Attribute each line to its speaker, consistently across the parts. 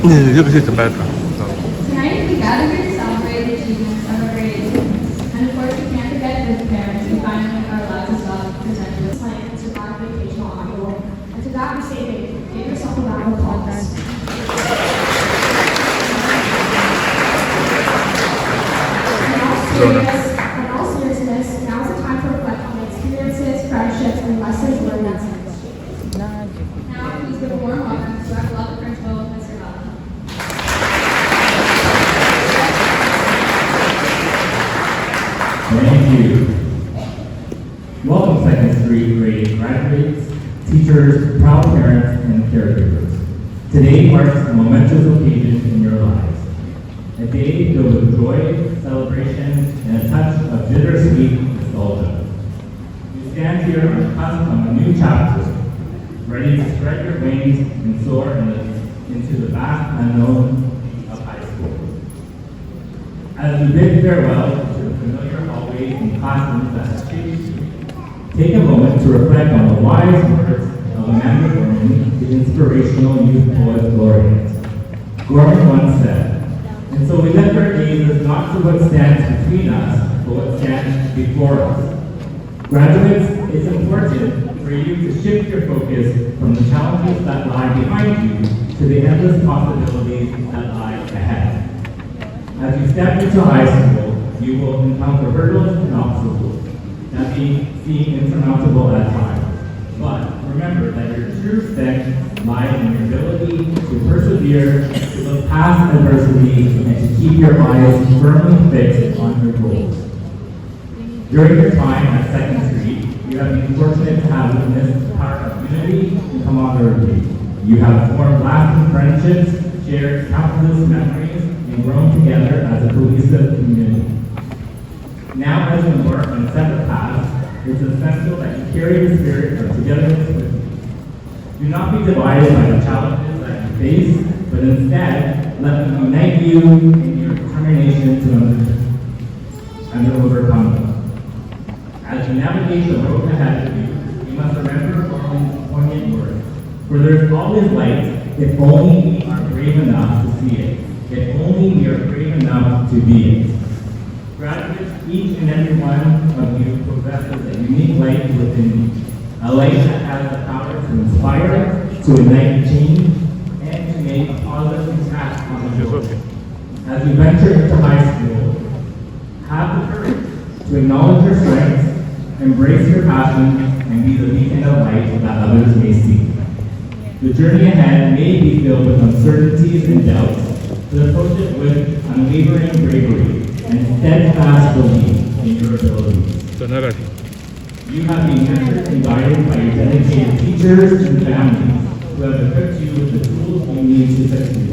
Speaker 1: Yo que sí, te pasa.
Speaker 2: Tonight we gather here to celebrate the achievements of our grade 8. And of course we can't forget that the parents who finally are allowed to self-present with plans to our vacational module. And to that we say thank you. Give yourself a round of applause. In all seriousness, now is the time to reflect on the experiences, friendships, and lessons learned at Central. Now please give a warm welcome to our beloved principal, Mr. Bell.
Speaker 3: Thank you. Welcome, Second Street grade graduates, teachers, proud parents, and caregivers. Today marks a momentous occasion in your lives. A day filled with joy, celebration, and a touch of bittersweet nostalgia. You stand here on the cusp of a new chapter, ready to spread your wings and soar into the vast unknown of high school. As we bid farewell to the familiar hallways and classrooms that have shaped you, take a moment to reflect on the wise words of Amanda Gorman, the inspirational youth poet laureate. Gorman once said, "And so we lift our gazes not to what stands between us, but what stands before us." Graduates, it's important for you to shift your focus from the challenges that lie behind you to the endless possibilities that lie ahead. As you step into high school, you will encounter hurdles and obstacles that may seem insurmountable at times. But remember that your true strength lies in your ability to persevere, to look past adversity, and to keep your eyes firmly fixed on your goals. During your time at Second Street, you have been fortunate to have witnessed the power of unity and camaraderie. You have formed lasting friendships, shared countless memories, and grown together as a cohesive community. Now, as you embark on separate paths, it's essential that you carry the spirit of togetherness with you. Do not be divided by the challenges that you face, but instead, let them unite you in your determination to overcome them. As you navigate the road ahead of you, you must remember Gorman's poignant words. For there's always light, if only we are brave enough to see it. If only we are brave enough to be it. Graduates, each and every one of you possesses a unique light within you. A light that has the power to inspire, to ignite change, and to make a positive impact on the world. As you venture into high school, have the courage to acknowledge your strengths, embrace your passion, and be the beacon of light that others may see. The journey ahead may be filled with uncertainties and doubts, but approach it with unwavering bravery and steadfast belief in your abilities. You have been mentored and guided by your dedicated teachers and families who have equipped you with the tools you need to succeed.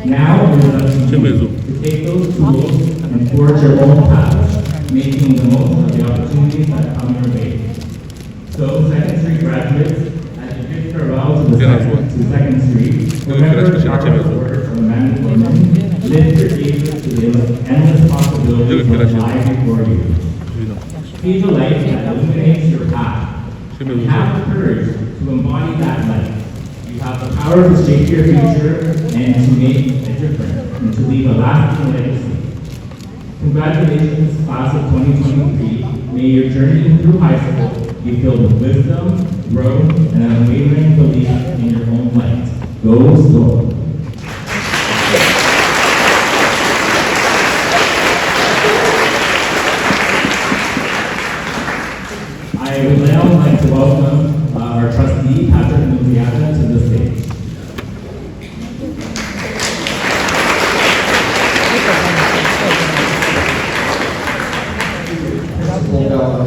Speaker 3: Now it is up to you to take those tools and forge your own path, making the most of the opportunities that come your way. So, Second Street graduates, as you bid farewell to Second Street, remember the powerful words of Amanda Gorman. Lift your gazes to the endless possibilities that lie before you. See the light that illuminates your path. You have the courage to embody that light. You have the power to shape your future and to make a difference and to leave a lasting legacy. Congratulations, class of 2023. May your journey through high school be filled with wisdom, growth, and an unwavering belief in your own light. Go Storm. I would now like to welcome our trustee, Patrick Nunziata, to the stage.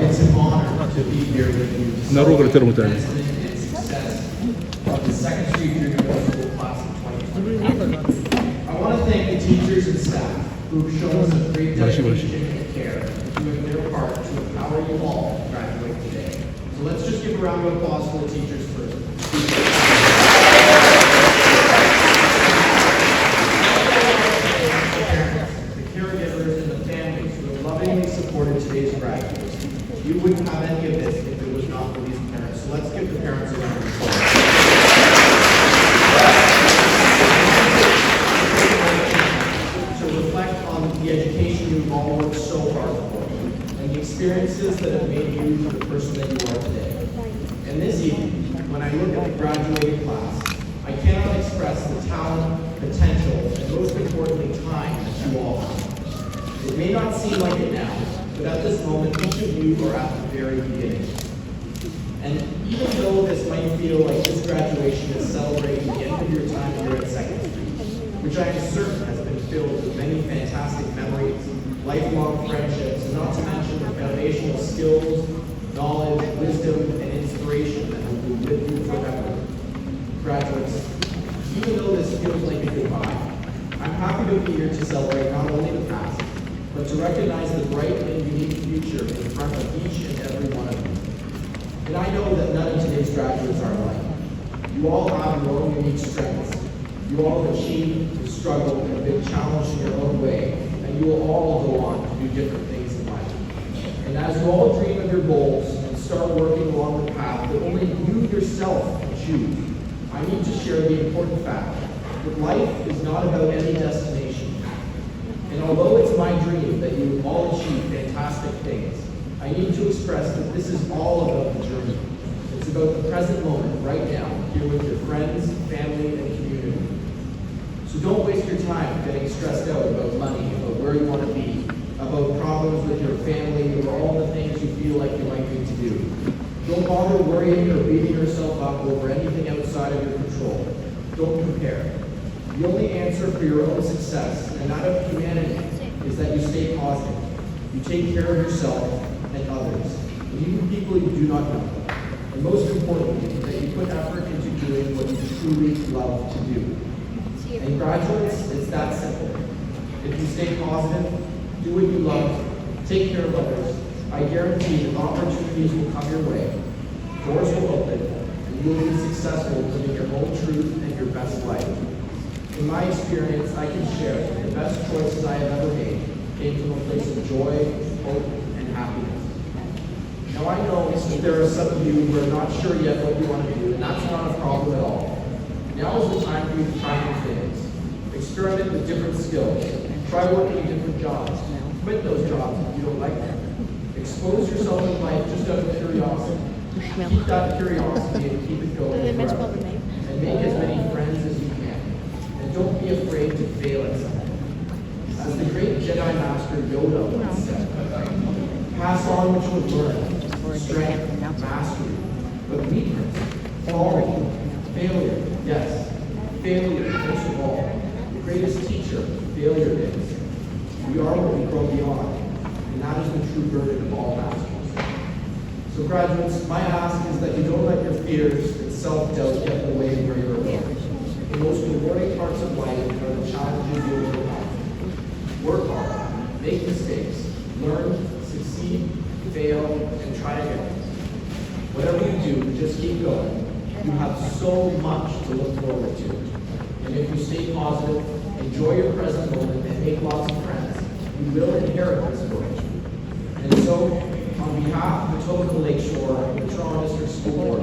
Speaker 4: It's an honor to be here with you. Success of the Second Street Junior Middle School class of 2023. I want to thank the teachers and staff who've shown us a great dedication and care in doing their part to empower you all to graduate today. So let's just give a round of applause for the teachers first. The parents, the caregivers, and the families who have lovingly supported today's graduates. You wouldn't have any of this if it was not for these parents. So let's give the parents a round of applause. experiences that have made you the person that you are today. And this evening, when I look at the graduating class, I cannot express the talent, potential, and most importantly, time that you all have. It may not seem like it now, but at this moment, each of you are at the very beginning. And even though this might feel like this graduation is celebrating the end of your time here at Second Street, which I am certain has been filled with many fantastic memories, lifelong friendships, and not to mention the foundational skills, knowledge, wisdom, and inspiration that will be with you forever. Graduates, even though this feels like a goodbye, I'm happy to be here to celebrate not only the past, but to recognize the bright and unique future in front of each and every one of you. And I know that none of today's graduates are alike. You all have your own unique strengths. You all have achieved, struggled, and been challenged in your own way, and you will all go on to do different things in life. And as you all dream of your goals and start working along the path that only you yourself can choose, I need to share the important fact that life is not about any destination. And although it's my dream that you all achieve fantastic things, I need to express that this is all about the journey. It's about the present moment, right now, here with your friends, family, and community. So don't waste your time getting stressed out about money, about where you want to be, about problems with your family, or all the things you feel like you might need to do. Don't bother worrying or beating yourself up over anything outside of your control. Don't compare. The only answer for your own success, and that of humanity, is that you stay positive. You take care of yourself and others, and even people you do not know. And most importantly, that you put effort into doing what you truly love to do. And graduates, it's that simple. If you stay positive, do what you love, take care of others, I guarantee that opportunities will come your way, doors will open, and you will be successful living your own truth and your best life. In my experience, I can share that the best choices I have ever made came from a place of joy, hope, and happiness. Now I know that there are some of you who are not sure yet what you want to do, and that's not a problem at all. Now is the time for you to try new things. Experiment with different skills. Try working different jobs. Quit those jobs if you don't like them. Expose yourself in life just out of curiosity. Keep that curiosity and keep it going forever. And make as many friends as you can. And don't be afraid to fail at something. As the great Jedi Master Yoda once said, pass on what you have learned. Strength, mastery, but weakness, falling, failure, yes, failure, most of all. The greatest teacher, failure is. We are what we grow beyond, and that is the true burden of all masters. So graduates, my ask is that you don't let your fears and self-doubt get in the way of where you're going. The most rewarding parts of life are the challenges you overcome. Work hard, make mistakes, learn, succeed, fail, and try again. Whatever you do, just keep going. You have so much to look forward to. And if you stay positive, enjoy your present moment, and make lots of friends, you will inherit this world. And so, on behalf of the Etobicoke Lakeshore and the Toronto District School Board,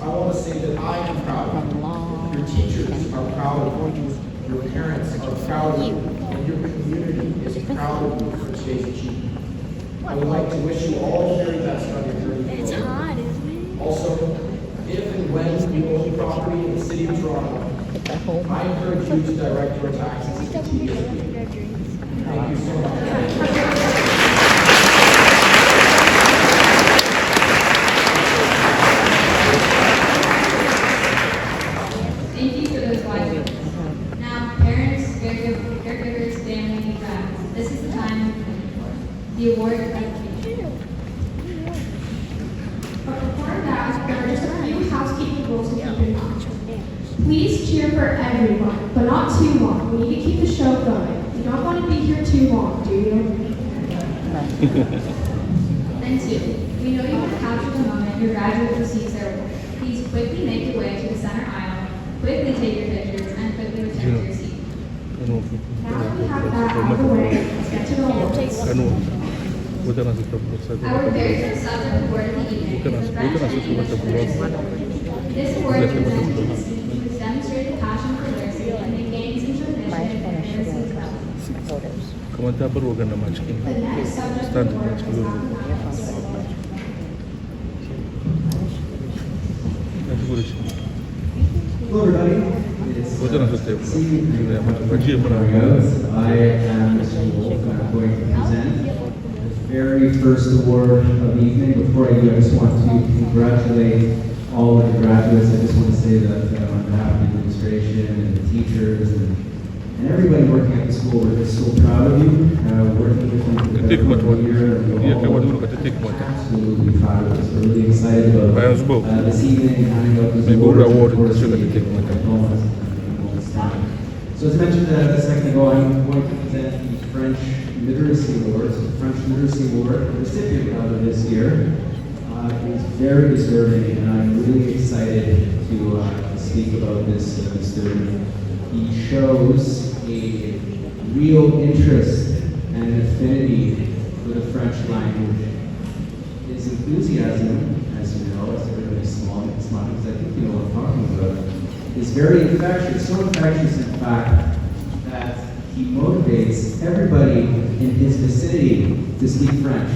Speaker 4: I want to say that I am proud of you. Your teachers are proud of you. Your parents are proud of you. And your community is proud of you for today's achievement. I would like to wish you all the very best on your journey.
Speaker 1: It's hot, isn't it?
Speaker 4: Also, if and when you own property in the city of Toronto, I encourage you to direct your taxes to TSB. Thank you so much.
Speaker 2: Thank you for those wise words. Now, parents, caregivers, family, and friends, this is the time you've been waiting for. The award of education. But before that, there are just a few housekeeping rules to keep in mind. Please cheer for everyone, but not too long. We need to keep the show going. You don't want to be here too long, do you? Then two, we know you want to capture the moment your graduate receives their award. Please quickly make your way to the center aisle, quickly take your pictures, and quickly return to your seat. Now that we have that out of the way, let's get to the awards. Our very first subject award of the evening is the French and English Literacy Award. This award is presented to the students who demonstrated passion for literacy and they gained some recognition in their literacy development.
Speaker 1: kamar ta bar wagan ma cikin
Speaker 2: The next subject
Speaker 1: stand
Speaker 2: of
Speaker 1: da
Speaker 2: work is
Speaker 1: cikin
Speaker 2: mathematics.
Speaker 1: na shigo da shi
Speaker 5: Hello, everybody. It's
Speaker 1: wajen na sosai
Speaker 5: Steve.
Speaker 1: ya mata gajiya muna
Speaker 5: I am Mr. Wolf, and I'm going to present the very first award of the evening. Before I do, I just want to congratulate all of the graduates. I just want to say that on behalf of the administration and the teachers and everybody working at the school, we're just so proud of you. Working with you for the
Speaker 1: take
Speaker 5: better part of
Speaker 1: much
Speaker 5: the year. and
Speaker 1: ya kai
Speaker 5: we're
Speaker 1: wani
Speaker 5: all
Speaker 1: lokaci take much
Speaker 5: absolutely proud of us. We're really excited about
Speaker 1: bayan zubo
Speaker 5: this evening handing out this
Speaker 1: Maybe
Speaker 5: award.
Speaker 1: we'll award
Speaker 5: Of course,
Speaker 1: the sugar
Speaker 5: the
Speaker 1: to take one.
Speaker 5: diplomas and all this time. So as mentioned a second ago, I'm going to present the French Literacy Award. So the French Literacy Award, the recipient rather this year, is very deserving, and I'm really excited to speak about this student. He shows a real interest and affinity for the French language. His enthusiasm, as you know, as everybody's smiling, because I think you know what I'm talking about, is very infectious, so infectious in fact that he motivates everybody in his vicinity to speak French.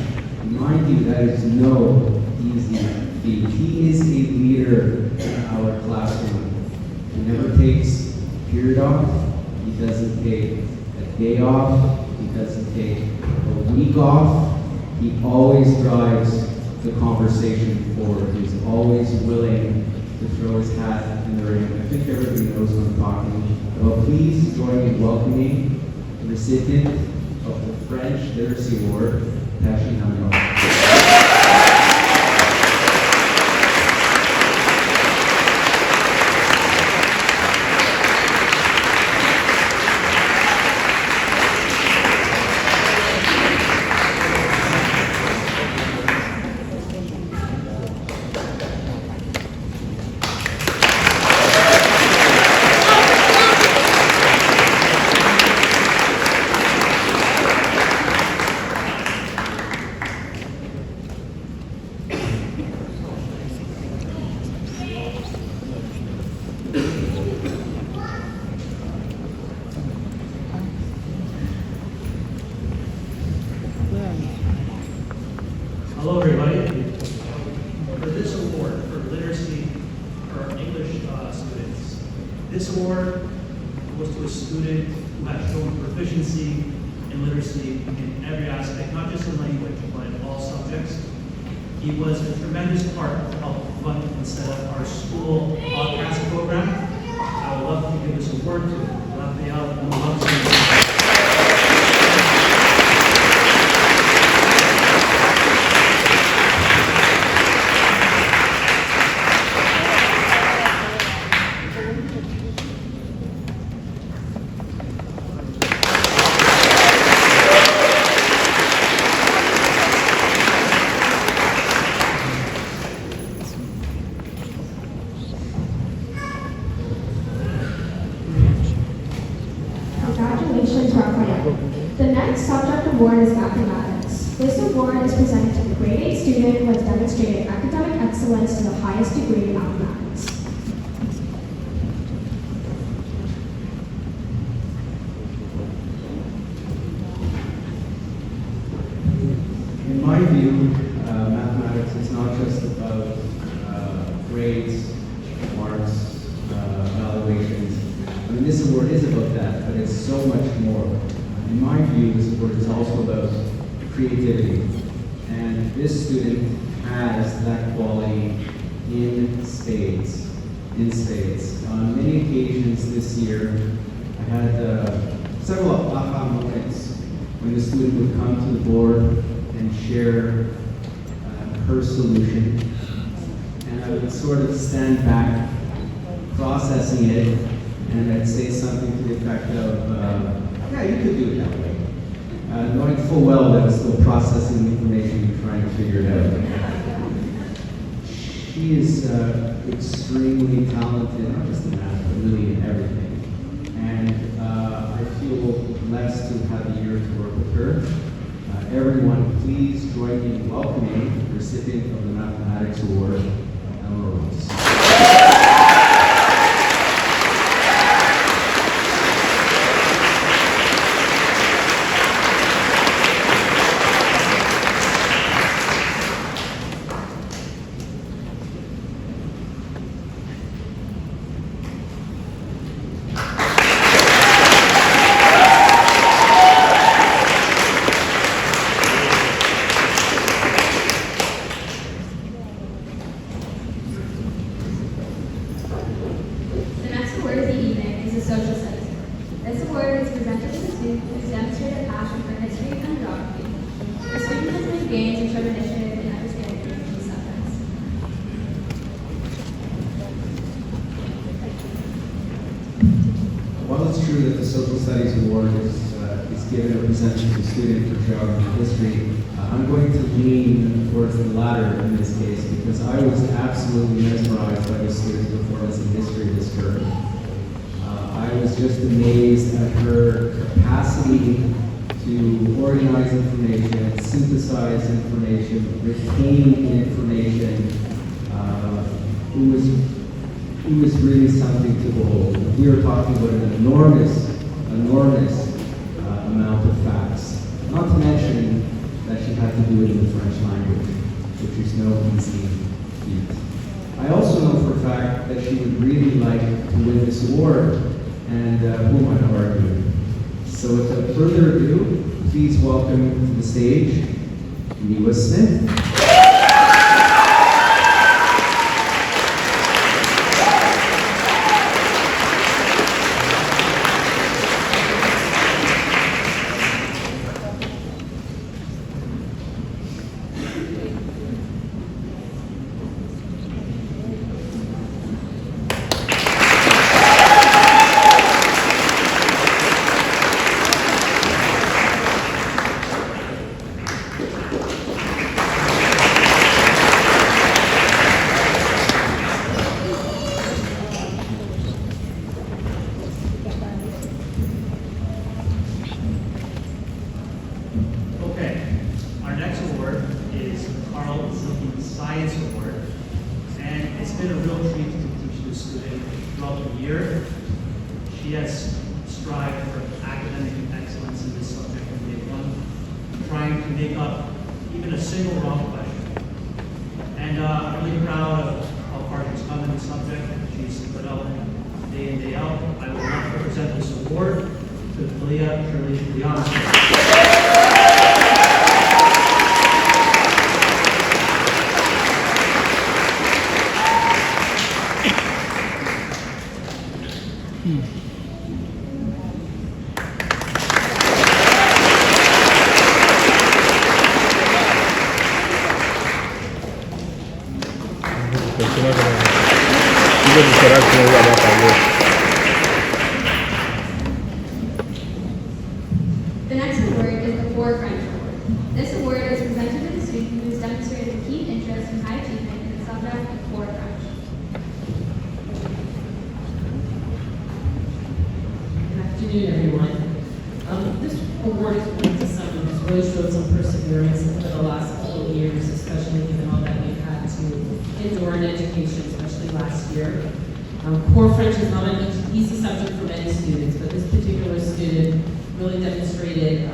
Speaker 5: Mind you, that is no easy feat. He is a leader in our classroom. He never takes a period off. He doesn't take a day off. He doesn't take a week off. He always drives the conversation forward. He's always willing to throw his hat in the ring. I think everybody knows what I'm talking about. Please join me in welcoming the recipient of the French Literacy Award, Tashi Namiel.
Speaker 6: Hello, everybody. For this award for literacy for English students, this award goes to a student who has shown proficiency in literacy in every aspect, not just in language, but in all subjects. He was a tremendous part to help fund and set up our school podcast program. I would love to give this award to Raphael and Alonso.
Speaker 2: Congratulations, Raphael. The next subject award is mathematics. This award is presented to the grade 8 student who has demonstrated academic excellence to the highest degree in mathematics.
Speaker 5: In my view, mathematics is not just about grades, marks, evaluations. I mean, this award is about that, but it's so much more. In my view, this award is also about creativity. And this student has that quality in spades. In spades. On many occasions this year, I had several aha moments when the student would come to the board and share her solution. And I would sort of stand back, processing it, and I'd say something to the effect of, yeah, you could do it that way. Knowing full well that I'm still processing the information and trying to figure it out. She is extremely talented, not just in math, but really in everything. And I feel blessed to have the year to work with her. Everyone, please join me in welcoming the recipient of the Mathematics Award, Eleanor Ross. Studies Award is given or presented to a student for geography and history, I'm going to lean towards the latter in this case because I was absolutely mesmerized by the student's performance in history this term. I was just amazed at her capacity to organize information, synthesize information, retain information. It was really something to behold. We were talking about an enormous amount of facts. Not to mention that she had to do it in the French language, which is no easy feat. I also know for a fact that she would really like to win this award, and who am I to argue? So without further ado, please welcome to the stage, Newa Smith.
Speaker 6: Okay, our next award is the Carl Zilke Science Award, and it's been a real treat to teach this student throughout the year. She has strived for academic excellence in this subject from day one, trying to make up even a single wrong question. And I'm really proud of how far she's come in this subject. She's put out day in, day out. I would like to present this award to Leah Shirley Liana.
Speaker 1: Persona que iba a esperar que no iba a dar favor.
Speaker 2: The next award is the Ford French Award. This award is presented to the student who has demonstrated a keen interest and high achievement in the subject of Ford French.
Speaker 7: Good afternoon, everyone. This award is going to someone who's really showed some perseverance over the last couple of years, especially given all that we've had to endure in education, especially last year. Core French is not an easy subject for many students, but this particular student really demonstrated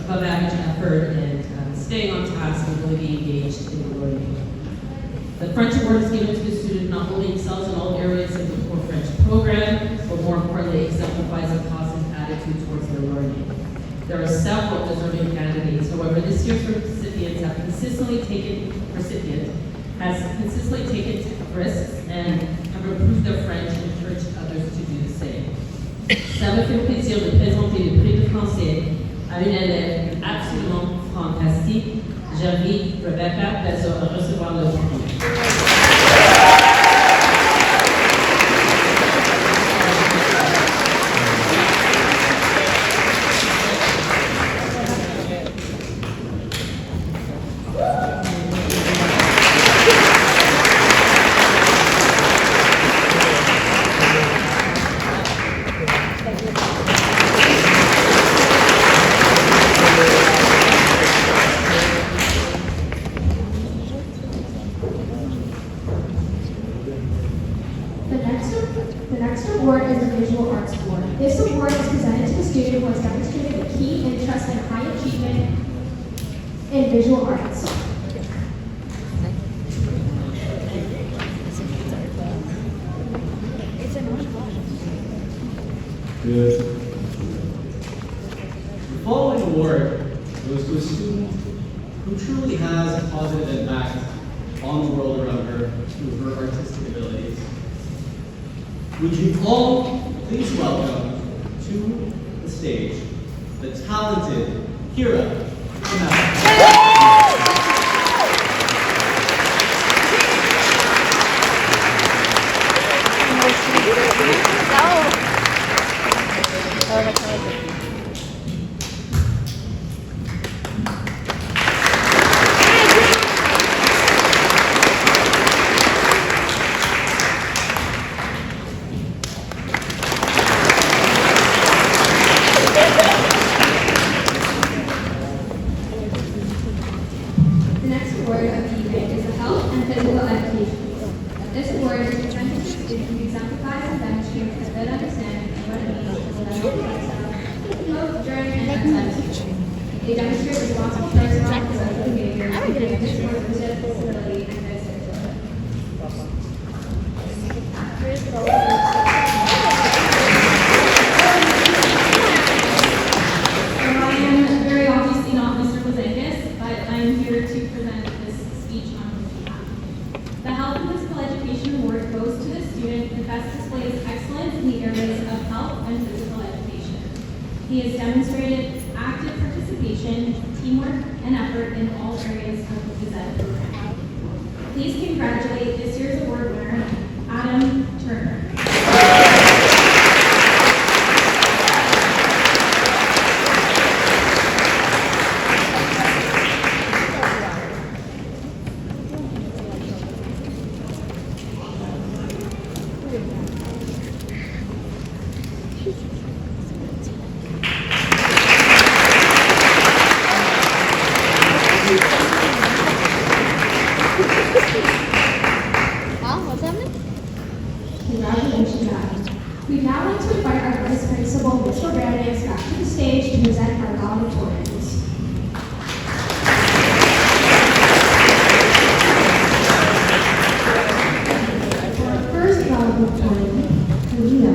Speaker 7: above average effort and staying on task and really being engaged in the learning. The French award is given to the student not only excels in all areas of the Core French program, but more importantly exemplifies a positive attitude towards their learning. There are several deserving candidates. However, this year's recipients has consistently taken risks and have improved their French and encouraged others to do the same. Ça me fait plaisir de présenter le prix de français à une élève absolument fantastique. J'invite Rebecca Bezzo à recevoir le prix.
Speaker 2: The next award is the Visual Arts Award. This award is presented to the student who has demonstrated a keen interest and high achievement in visual arts.
Speaker 5: Good.
Speaker 4: The following award goes to a student who truly has a positive impact on the world around her through her artistic abilities. Would you all please welcome to the stage the talented Kira Kamau.
Speaker 8: Oh,
Speaker 2: They demonstrate responsible personal and behavior, commitment towards responsibility, and dedication. I am very obviously not Mr. Blazakis, but I am here to present this speech on his behalf. The Health and Physical Education Award goes to the student that best displays excellence in the areas of health and physical education. He has demonstrated active participation, teamwork, and effort in all areas of the phys ed program. Please congratulate this year's award winner, Adam Turner. Congratulations, Adam. We'd now like to invite our Vice Principal, Mr. Brandeis, back to the stage to present our valedictorians. Our first valedictorian, Kalia,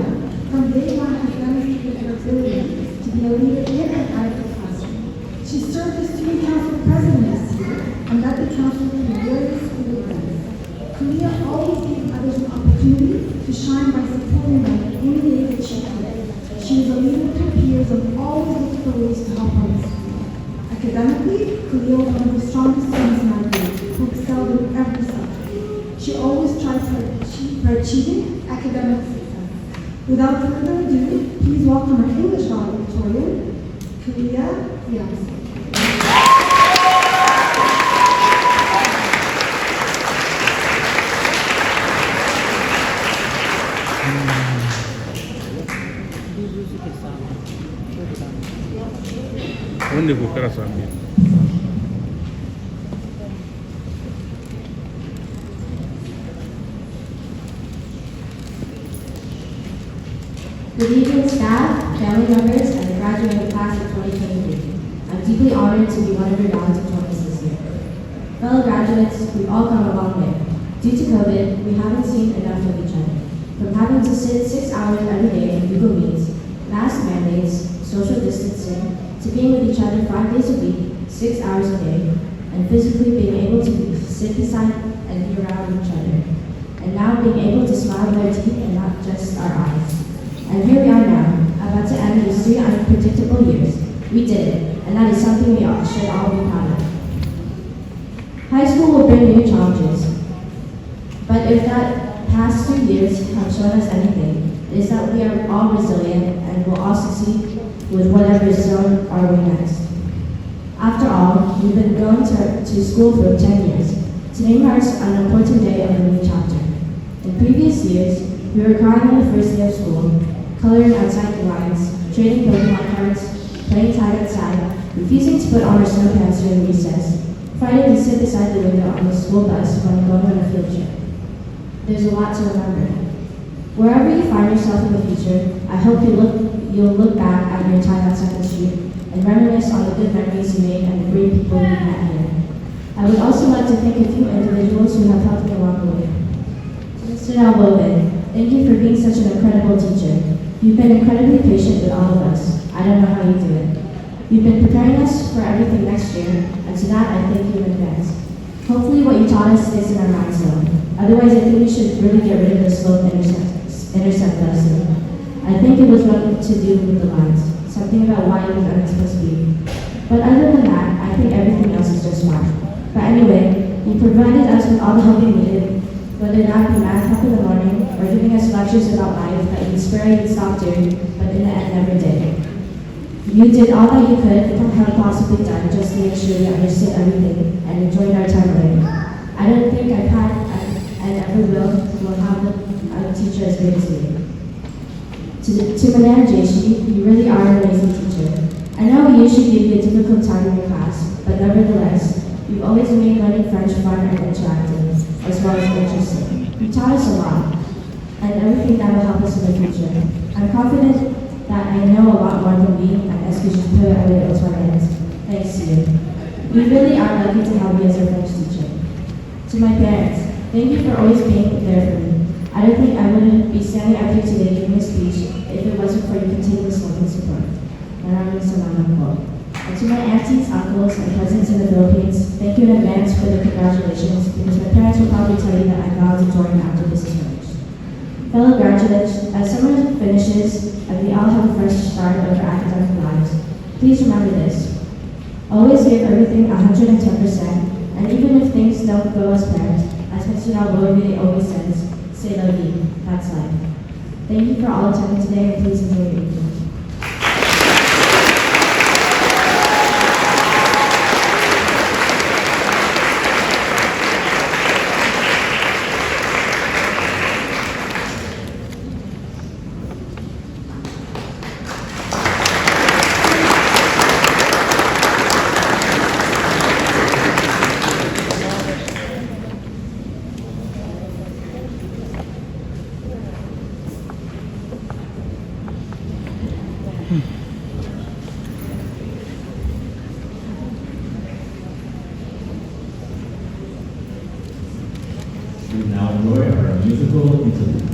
Speaker 2: from day one has demonstrated her ability to be a leader in and out of the classroom. She served as student council president this year and led the council through various school events. Kalia always gave others an opportunity to shine by supporting them in any way that she could. She was a leader with her peers and always looked for ways to help others. Academically, Kalia was one of the strongest students in our group who excelled in every subject. She always tried for achieving academic success. Without further ado, please welcome our English valedictorian, Kalia Fiamson.
Speaker 1: Onde buscar saber?
Speaker 8: Good evening, staff, family members, and the graduating class of 2023. I'm deeply honored to be one of your valedictorians this year. Fellow graduates, we've all come a long way. Due to COVID, we haven't seen enough of each other. From having to sit 6 hours every day in Google Meets, mask mandates, social distancing, to being with each other 5 days a week, 6 hours a day, and physically being able to sit beside and be around each other. And now being able to smile with our teeth and not just our eyes. And here we are now, about to end these 3 unpredictable years. We did it, and that is something we all should all be proud of. High school will bring new challenges, but if that past 2 years have shown us anything, it is that we are all resilient and will all succeed with whatever is thrown our way next. After all, we've been going to school for 10 years. Today marks an important day of a new chapter. In previous years, we were crying on the first day of school, coloring outside the lines, trading Pokemon cards, playing tag outside, refusing to put on our snow pants during recess, fighting to sit beside the window on the school bus when going on a field trip. There's a lot to remember. Wherever you find yourself in the future, I hope you'll look back at your time on 2nd Street and reminisce on the good memories you made and the great people you met here. I would also like to thank a few individuals who have helped me along the way. Mr. Alwoven, thank you for being such an incredible teacher. You've been incredibly patient with all of us. I don't know how you do it. You've been preparing us for everything next year, and to that I thank you in advance. Hopefully what you taught us stays in our minds though. Otherwise I think we should really get rid of the slope intercept lesson. I think it was what to do with the lines. Something about why it was unsupposed to be. But other than that, I think everything else is just fine. But anyway, you provided us with all the help we needed, whether that be math help in the morning or giving us lectures about life that you'd swear you'd stop doing, but in the end never did. You did all that you could and had possibly done just to make sure we understood everything and enjoyed our time learning. I don't think I've had and ever will have a teacher as great as you. To Madame Jaishi, you really are an amazing teacher. I know we usually give you a difficult time in your class, but nevertheless, you've always made learning French fun and interactive, as well as interesting. You taught us a lot, and everything that will help us in the future. I'm confident that I know a lot more than we at SPG put our little hands, thanks to you. We really are lucky to have you as our French teacher. To my parents, thank you for always being there for me. I don't think I would be standing up here today giving a speech if it wasn't for your continuous love and support. Maraming salamat po. And to my aunties, uncles, and cousins in the Philippines, thank you in advance for the congratulations, because my parents will probably tell you that I vowed to join after this is finished. Fellow graduates, as summer finishes and we all have a fresh start of our academic lives, please remember this. Always give everything 110%, and even if things don't go as planned, as Mr. Nalboy always says, say la vie, that's life. Thank you for all attending today, and please enjoy your evening.
Speaker 3: We now enjoy our musical interlude.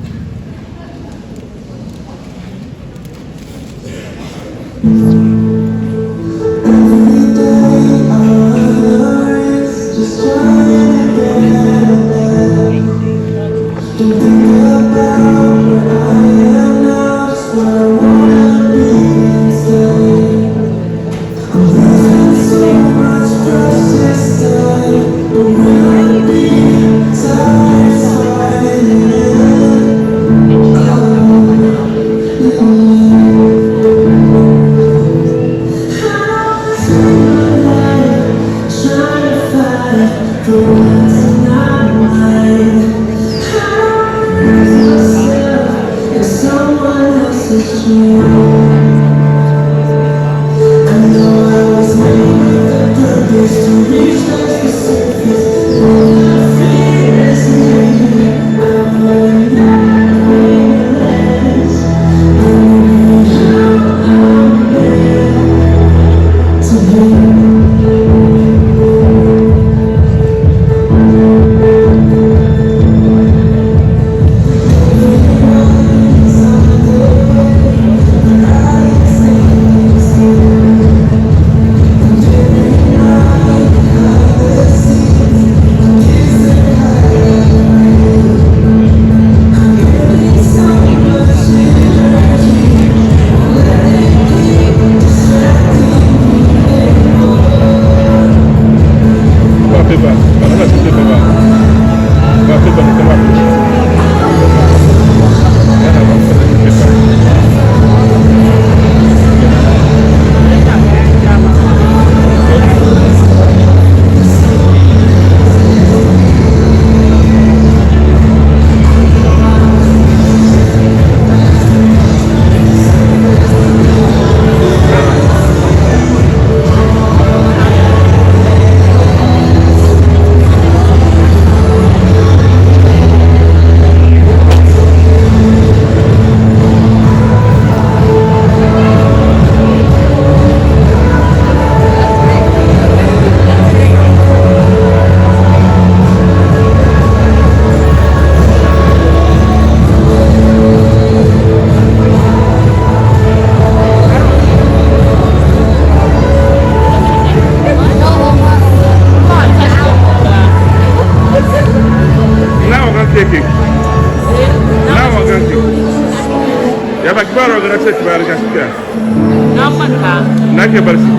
Speaker 1: Nake barsi.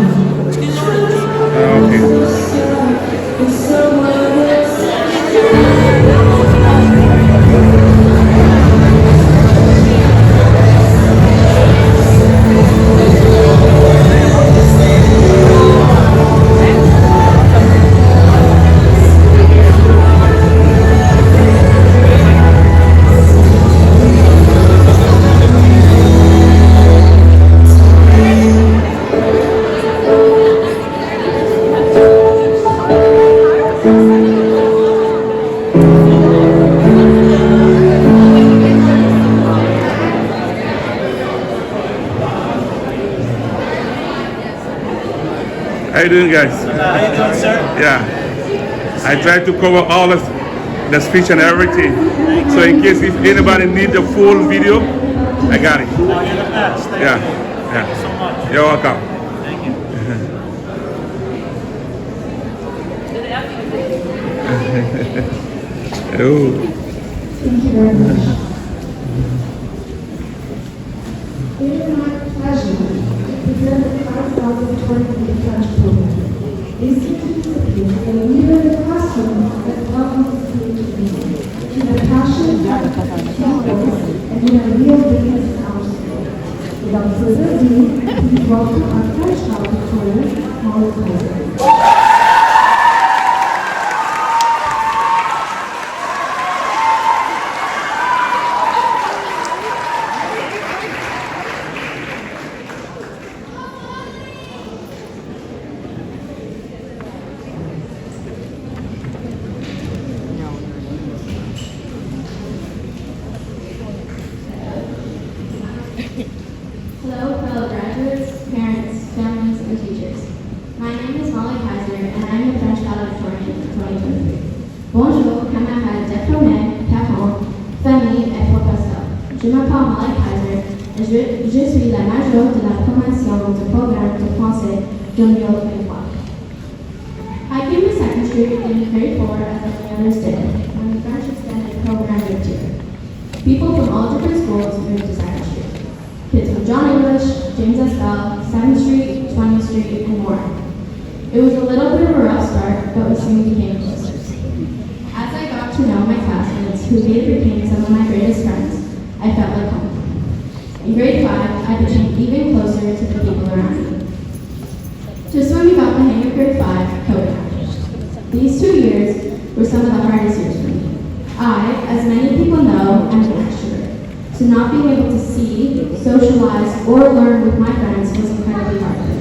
Speaker 1: Okay. How you doing, guys?
Speaker 6: How you doing, sir?
Speaker 1: Yeah. I tried to cover all of the speech and everything. So in case if anybody needs the full video, I got it.
Speaker 6: Oh, you're the best. Thank
Speaker 1: Yeah.
Speaker 6: you.
Speaker 1: Yeah.
Speaker 6: Thank you so much.
Speaker 1: You're welcome.
Speaker 6: Thank you.
Speaker 1: Oh.
Speaker 9: Thank you very much. It is my pleasure to present the class of the 20th French program. They seem to disappear, and even in the classroom that welcomes the students to the passion, teamwork, and in a real business in our school. Without further ado, please welcome our French valedictorian, Molly Kaiser.
Speaker 2: Hello, fellow graduates, parents, families, and teachers. My name is Molly Kaiser, and I am the French valedictorian for 2023. Bonjour, camarades diplômés, parents, famille et professeurs. Je m'appelle Molly Kaiser, et je suis la majeure de la promotion du programme de français 2023. I came to Second Street in grade 4 as many others did, when the French extended program moved here. People from all different schools moved to Second Street. Kids from John English, James Estelle, 7th Street, 20th Street, and more. It was a little bit of a rough start, but we soon became closer. As I got to know my classmates, who later became some of my greatest friends, I felt like home. In grade 5, I became even closer to the people around me. Just when we got the hang of grade 5, COVID happened. These 2 years were some of the hardest years for me. I, as many people know, am an extrovert. So not being able to see, socialize, or learn with my friends was incredibly hard for me.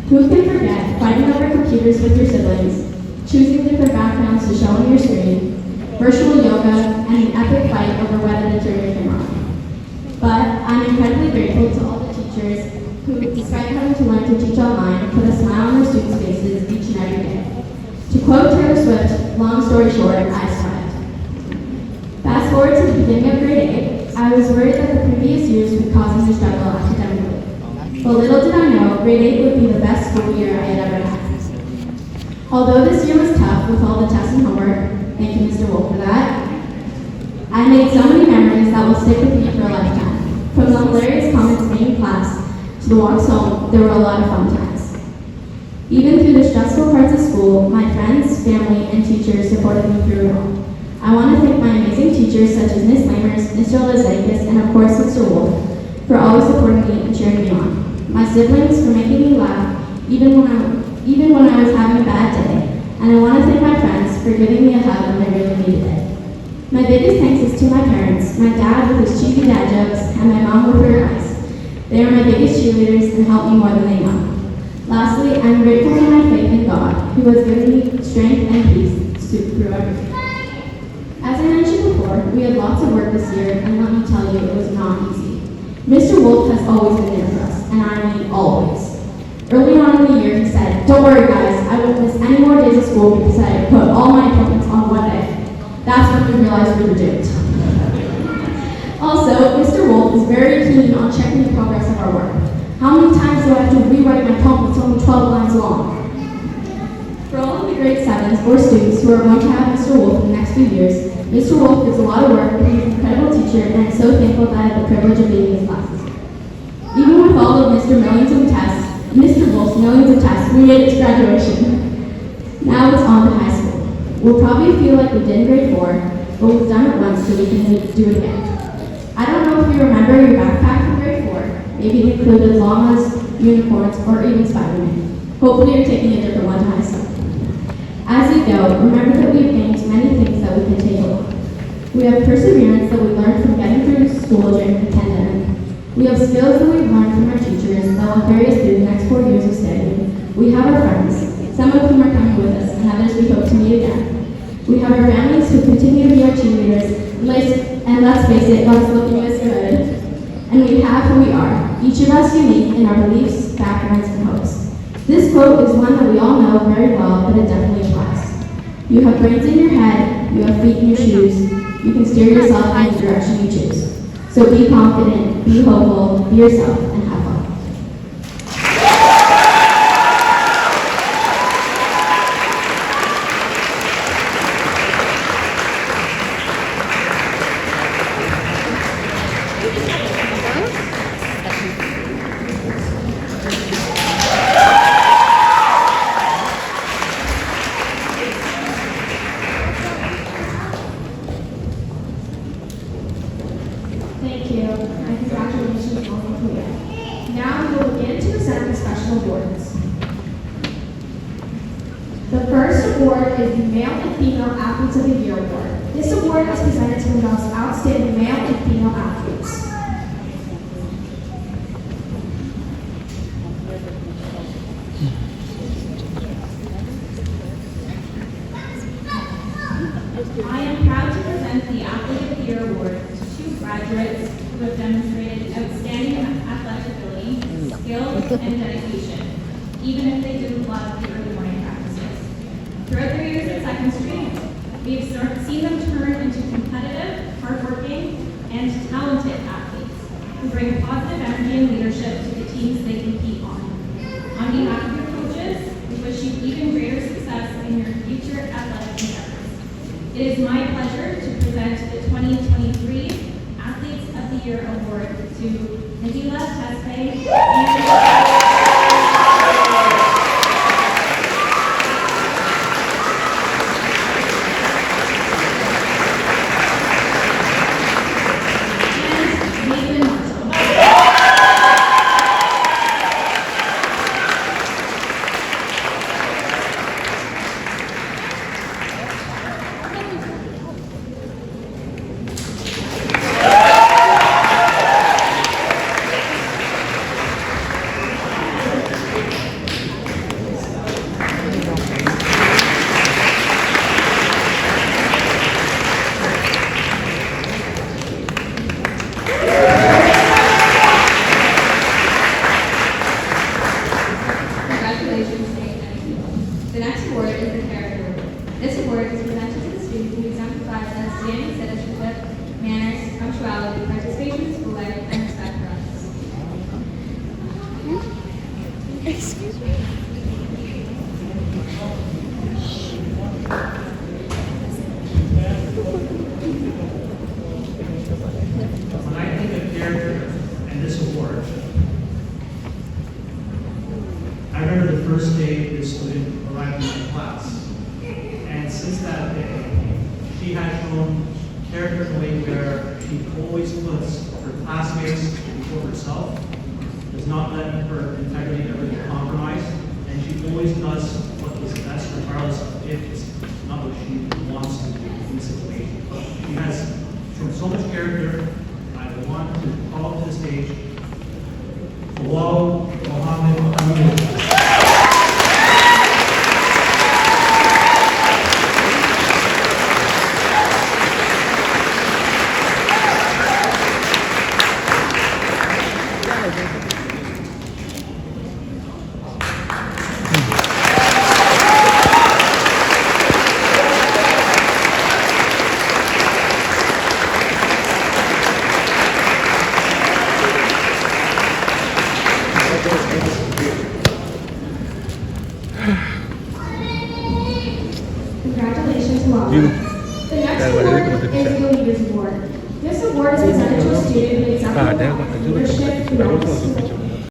Speaker 2: Who can forget fighting over computers with your siblings, choosing different backgrounds to show on your screen, virtual yoga, and an epic fight over whether to turn your camera on? But I'm incredibly grateful to all the teachers who, despite having to learn to teach online, put a smile on their students' faces each and every day. To quote Taylor Swift, long story short, I survived. Fast forward to the beginning of grade 8, I was worried that the previous years would cause me to struggle academically. But little did I know, grade 8 would be the best school year I had ever had. Although this year was tough with all the tests and homework, thank you Mr. Wolf for that, I made so many memories that will stick with me for a lifetime. From the hilarious comments made in class to the walks home, there were a lot of fun times. Even through the stressful parts of school, my friends, family, and teachers supported me through it all. I want to thank my amazing teachers such as Ms. Lamers, Mr. Lizakis, and of course Mr. Wolf for always supporting me and cheering me on. My siblings for making me laugh even when I was having a bad day. And I want to thank my friends for giving me a hug when I really needed it. My biggest thanks is to my parents, my dad with his cheesy dad jokes, and my mom with her advice. They are my biggest cheerleaders and help me more than they know. Lastly, I'm grateful for my faith in God, who has given me strength and peace through everything. As I mentioned before, we had lots of work this year, and let me tell you, it was not easy. Mr. Wolf has always been there for us, and I mean always. Early on in the year, he said, "Don't worry guys, I won't miss any more days of school because I put all my appointments on one day." That's when we realized we were doomed. Also, Mr. Wolf is very keen on checking the progress of our work. How many times do I have to rewrite my poem that's only 12 lines long? For all of the grade 7s or students who are going to have Mr. Wolf in the next few years, Mr. Wolf gives a lot of work, but he's an incredible teacher, and I'm so thankful that I have the privilege of being in his classes. Even with all of Mr. Wolf's millions of tests, we made it to graduation. Now it's on to high school. We'll probably feel like we did in grade 4, but we've done it once, so we can do it again. I don't know if you remember your backpack from grade 4. Maybe it included llamas, unicorns, or even Spider-Man. Hopefully you're taking a different one to high school. As you go, remember that we've gained many things that we can take along. We have perseverance that we learned from getting through school during the pandemic. We have skills that we've learned from our teachers that will carry us through the next 4 years of studying. We have our friends, some of whom are coming with us, and others we hope to meet again. We have our families who continue to be our cheerleaders, and let's face it, God's looking at us good. And we have who we are, each of us unique in our beliefs, backgrounds, and hopes.
Speaker 8: This quote is one that we all know very well, but it definitely applies. You have brains in your head, you have feet in your shoes, you can steer yourself in the direction you choose. So be confident, be hopeful, be yourself, and have fun.
Speaker 2: Thank you, and congratulations on the career. Now we will begin to present the special awards. The first award is the Male and Female Athletes of the Year Award. This award is presented to the most outstanding male and female athletes. I am proud to present the Athlete of the Year Award to two graduates who have demonstrated outstanding athletic ability, skill, and dedication, even if they didn't love the early morning practices. Throughout their years at Second Street, we have seen them turn into competitive, hardworking, and talented athletes who bring positive energy and leadership to the teams they compete on. On behalf of your coaches, we wish you even greater success in your future athletic endeavors. It is my pleasure to present the 2023 Athletes of the Year Award to Nabila Tesfaye and Nathan Marshall. Congratulations, Nate and Nabila. The next award is the Character Award. This award is presented to the student who exemplifies outstanding citizenship, manners, punctuality, participation in school life, and respect for others.
Speaker 6: When I think of character and this award, I remember the first day this student arrived in my class. And since that day, she has shown character in a way where she always puts her classmates before herself, does not let her integrity ever be compromised, and she always does what is best regardless of if it's not what she wants to do in the situation. But she has shown so much character. I want to call to the stage Bilal Mohammed Amin.
Speaker 2: Congratulations to all. The next award is the Leaders Award. This award is presented to a student who exemplifies leadership throughout the school.